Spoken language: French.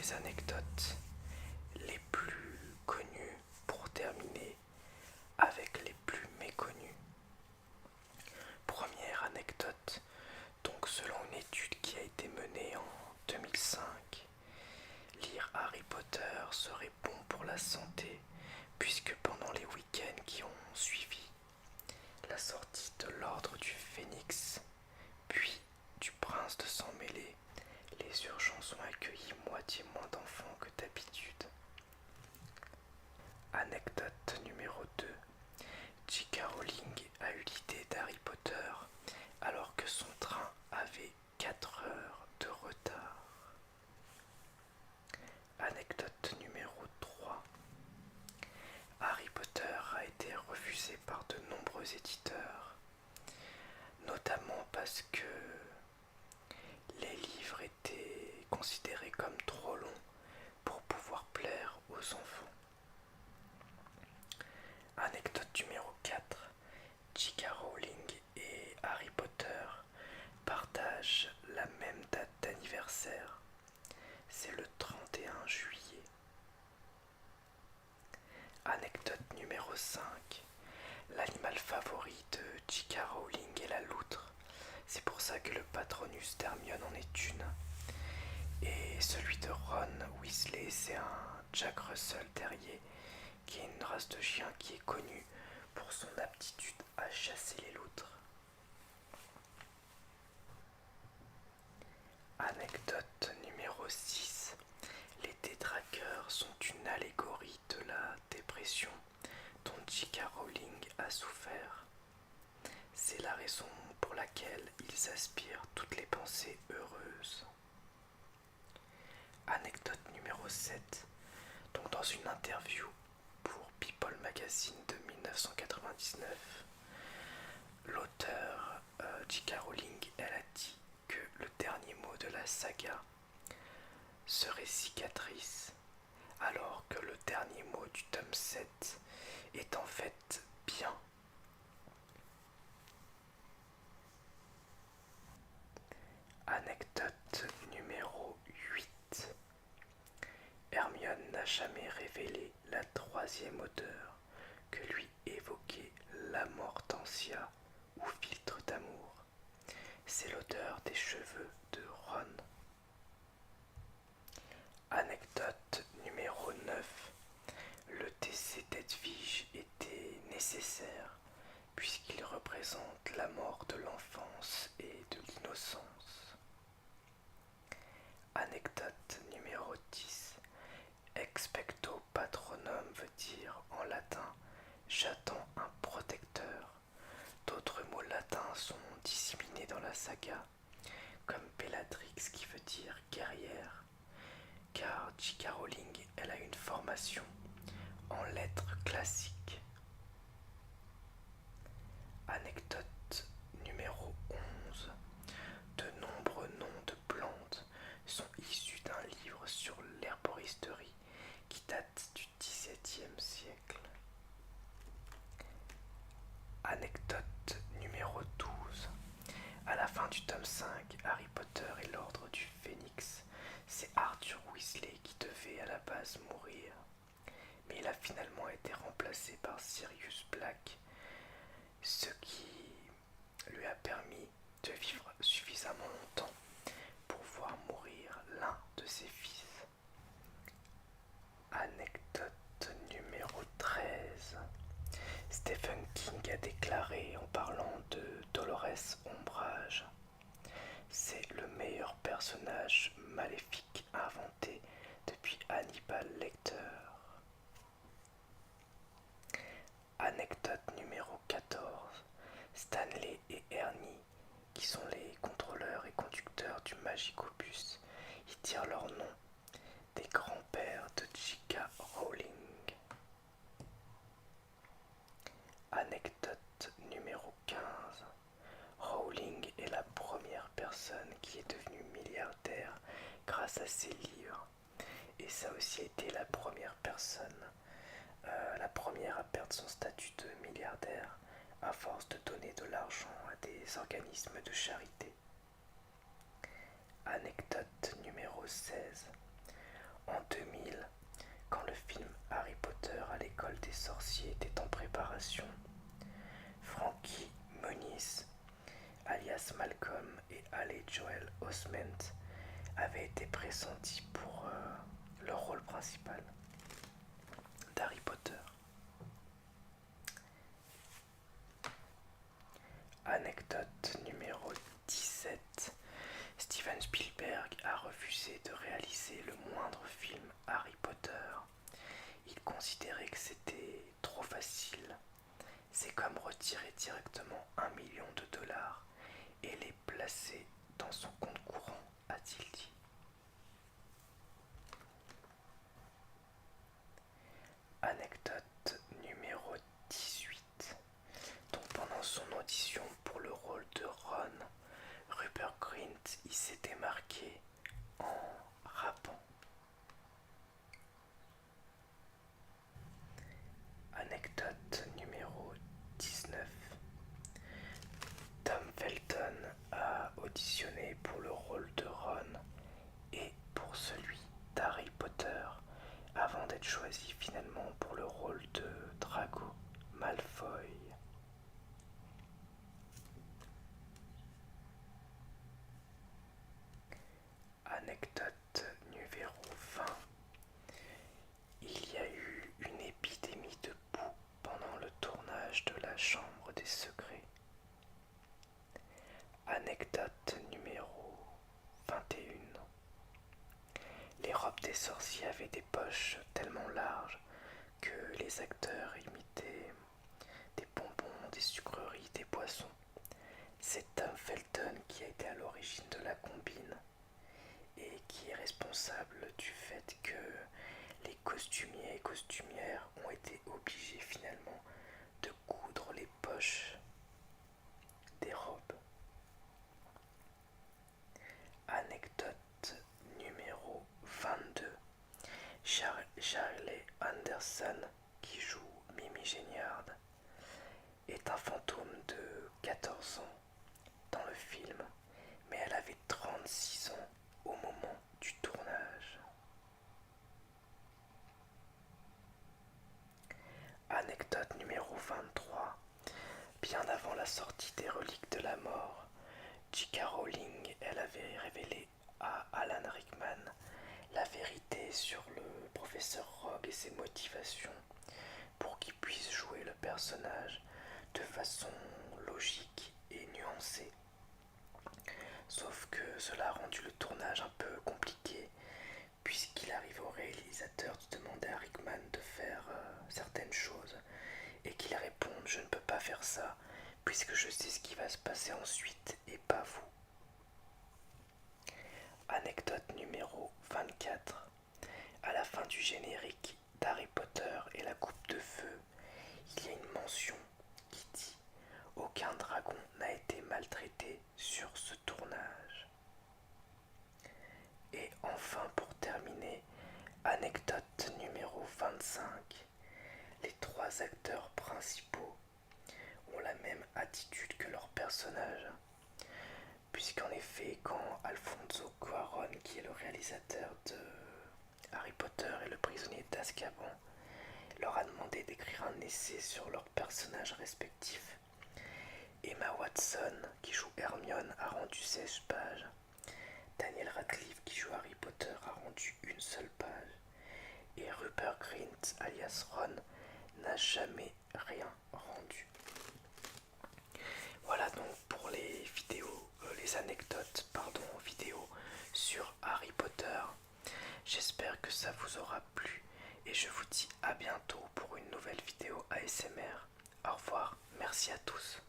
les anecdotes les plus connues pour terminer avec les plus méconnues. Première anecdote, donc selon une étude qui a été menée en 2005, lire Harry Potter serait bon pour la santé puisque pendant les week-ends qui ont suivi la sortie de l'Ordre du Phénix, puis du Prince de Sang-Mêlé, les urgences ont accueilli moitié moins d'enfants que d'habitude. Anecdote numéro 2. J.K. Rowling a eu l'idée d'Harry Potter alors que son train avait 4 heures de retard. Anecdote numéro 3. Harry Potter a été refusé par de nombreux éditeurs, notamment parce que les livres étaient considérés comme trop longs pour pouvoir plaire aux enfants. Anecdote numéro 4. J.K. Rowling et Harry Potter partagent la même date d'anniversaire. C'est le 31 juillet. Anecdote numéro 5. L'animal favori de J.K. Rowling est la loutre. C'est pour ça que le Patronus d'Hermione en est une. Et celui de Ron Weasley, c'est un Jack Russell Terrier, qui est une race de chien qui est connue pour son aptitude à chasser les loutres. Anecdote numéro 6. Les détraqueurs sont une allégorie de la dépression dont J.K. Rowling a souffert. C'est la raison pour laquelle ils aspirent toutes les pensées heureuses. Anecdote numéro 7. Donc dans une interview pour People Magazine de 1999, l'auteur J.K. Rowling, elle a dit que le dernier mot de la saga serait cicatrice, alors que le dernier mot du tome 7 est en fait bien. Anecdote numéro 8. Hermione n'a jamais révélé la troisième odeur que lui évoquait l'Amortensia ou filtre d'amour. C'est l'odeur des cheveux de Ron. Anecdote numéro 9. Le décès d'Edwige était nécessaire puisqu'il représente la mort de l'enfance et de l'innocence. Anecdote numéro 10. Expecto patronum veut dire en latin j'attends un protecteur. D'autres mots latins sont disséminés dans la saga, comme Bellatrix qui veut dire guerrière, car J.K. Rowling elle a une formation en lettres classiques. Anecdote numéro 11. De nombreux noms de plantes sont issus d'un livre sur l'herboristerie qui date du XVIIe siècle. Anecdote numéro 12. À la fin du tome 5, Harry Potter et l'Ordre du Phénix, c'est Arthur Weasley qui devait à la base mourir, mais il a finalement été remplacé par Sirius Black, ce qui lui a permis de vivre suffisamment longtemps pour voir mourir l'un de ses fils. Anecdote numéro 13. Stephen King a déclaré en parlant de Dolores Umbridge: c'est le meilleur personnage maléfique inventé depuis Hannibal Lecter. Anecdote numéro 14. Stanley et Ernie, qui sont les contrôleurs et conducteurs du Magicobus, y tirent leur nom des grands-pères de J.K. Rowling. Anecdote numéro 15. Rowling est la première personne qui est devenue milliardaire grâce à ses livres. Et ça a aussi été la première personne, la première à perdre son statut de milliardaire à force de donner de l'argent à des organismes de charité. Anecdote numéro 16. En 2000, quand le film Harry Potter à l'école des sorciers était en préparation, Frankie Muniz, alias Malcolm, et Haley Joel Osment avaient été pressentis pour le rôle principal d'Harry Potter. Anecdote numéro 17. Steven Spielberg a refusé de réaliser le moindre film Harry Potter. Il considérait que c'était trop facile. C'est comme retirer directement 1 million de dollars et les placer dans son compte courant, a-t-il dit. Anecdote numéro 18. Donc pendant son audition pour le rôle de Ron, Rupert Grint il s'est démarqué en rappant. Anecdote numéro 19. Tom Felton a auditionné pour le rôle de Ron et pour celui d'Harry Potter avant d'être choisi finalement pour le rôle de Draco Malfoy. Anecdote numéro 20. Il y a eu une épidémie de boue pendant le tournage de La Chambre des Secrets. Anecdote numéro 21. Les robes des sorciers avaient des poches tellement larges que les acteurs imitaient des bonbons, des sucreries, des boissons. C'est Tom Felton qui a été à l'origine de la combine et qui est responsable du fait que les costumiers et costumières ont été obligés finalement de coudre les poches des robes. Anecdote numéro 22. Charlie Anderson, qui joue Mimi Géniard, est un fantôme de 14 ans dans le film, mais elle avait 36 ans au moment du tournage. Anecdote numéro 23. Bien avant la sortie des Reliques de la Mort, J.K. Rowling, elle avait révélé à Alan Rickman la vérité sur le professeur Rogue et ses motivations pour qu'il puisse jouer le personnage de façon logique et nuancée. Sauf que cela a rendu le tournage un peu compliqué puisqu'il arrive au réalisateur de demander à Rickman de faire certaines choses et qu'il réponde je ne peux pas faire ça puisque je sais ce qui va se passer ensuite et pas vous. Anecdote numéro 24. À la fin du générique d'Harry Potter et la coupe de feu, il y a une mention qui dit « Aucun dragon n'a été maltraité sur ce tournage ». Et enfin pour terminer, anecdote numéro 25. Les 3 acteurs principaux ont la même attitude que leur personnage. Puisqu'en effet, quand Alfonso Cuarón, qui est le réalisateur de Harry Potter et le prisonnier d'Azkaban, leur a demandé d'écrire un essai sur leurs personnages respectifs, Emma Watson, qui joue Hermione, a rendu 16 pages. Daniel Radcliffe, qui joue Harry Potter, a rendu une seule page. Et Rupert Grint, alias Ron, n'a jamais rien rendu. Voilà donc pour les vidéos, les anecdotes, vidéos sur Harry Potter. J'espère que ça vous aura plu et je vous dis à bientôt pour une nouvelle vidéo ASMR. Au revoir, merci à tous.